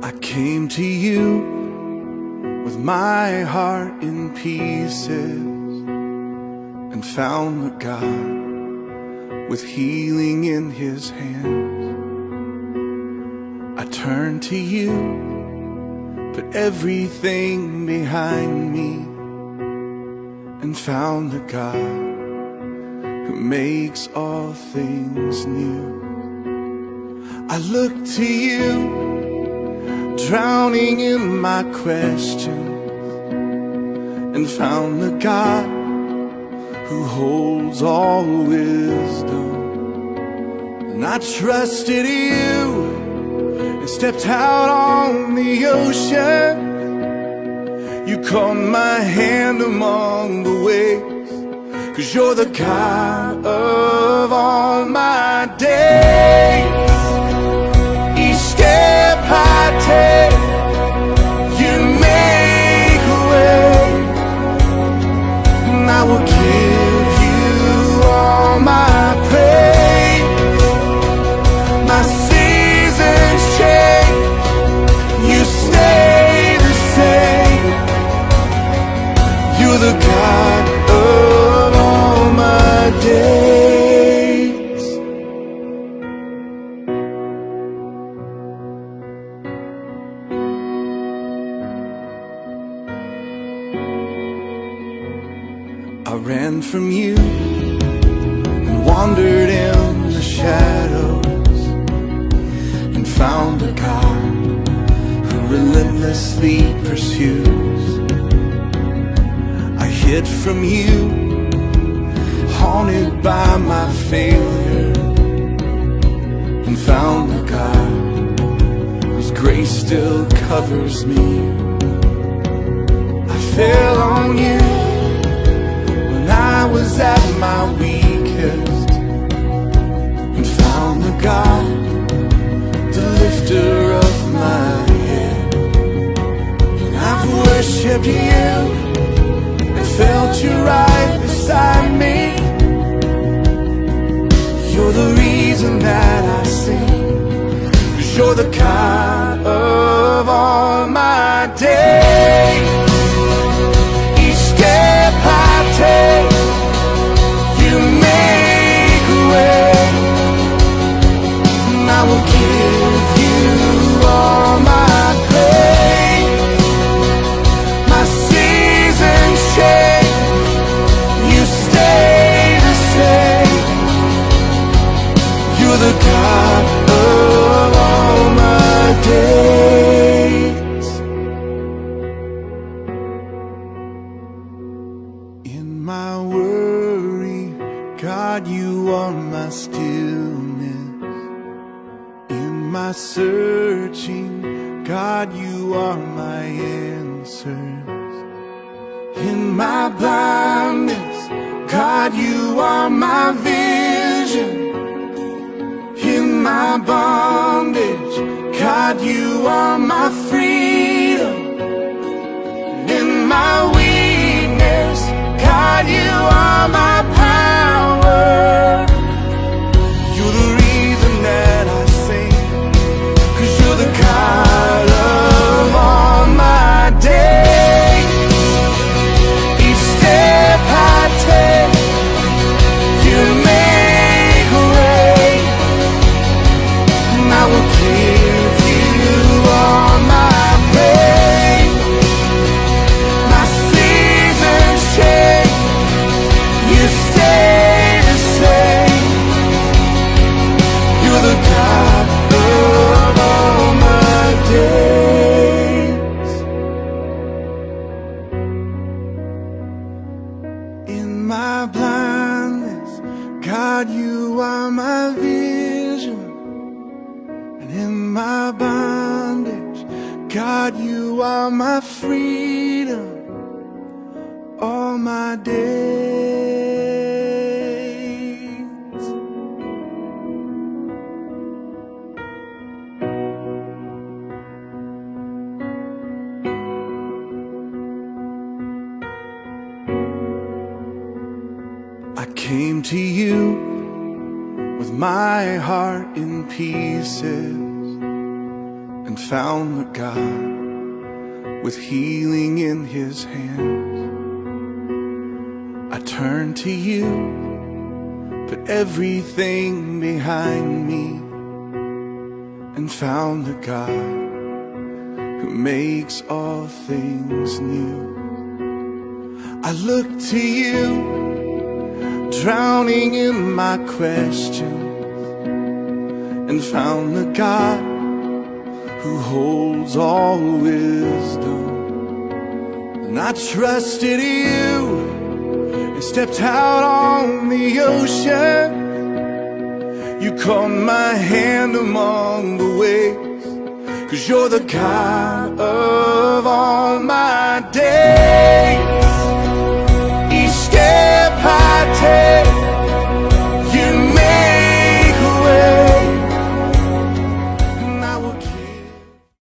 I came to you with my heart in pieces and found the God with healing in his hands. I turned to you, put everything behind me, and found the God who makes all things new. I look to you, drowning in my questions, and found the God who holds all wisdom. And I trusted you and stepped out on the ocean. You caught my hand among the waves, 'cause you're the God of all my days. Each step I take, you make a way, and I will give you all my praise. My seasons change, you stay the same. You're the God of all my days. I ran from you and wandered in the shadows, and found a God who relentlessly pursues. I hid from you, haunted by my failure, and found a God whose grace still covers me. I fell on you when I was at my weakest, and found the God, the lifter of my head. And I've worshipped you and felt you right beside me. You're the reason that I sing, 'cause you're the God of all my days. Each step I take, you make a way, and I will give you all my praise. My seasons change, you stay the same. You're the God of all my days. In my worry, God, you are my stillness. In my searching, God, you are my answers. In my blindness, God, you are my vision. In my bondage, God, you are my freedom. In my weakness, God, you are my power. You're the reason that I sing, 'cause you're the God of all my days. Each step I take, you make a way, and I will give you all my praise. My seasons change, you stay the same. You're the God of all my days. In my blindness, God, you are my vision. And in my bondage, God, you are my freedom. All my days. I came to you with my heart in pieces and found the God with healing in his hands. I turned to you, put everything behind me, and found the God who makes all things new. I looked to you, drowning in my questions, and found the God who holds all wisdom. And I trusted you and stepped out on the ocean. You caught my hand among the waves, 'cause you're the God of all my days.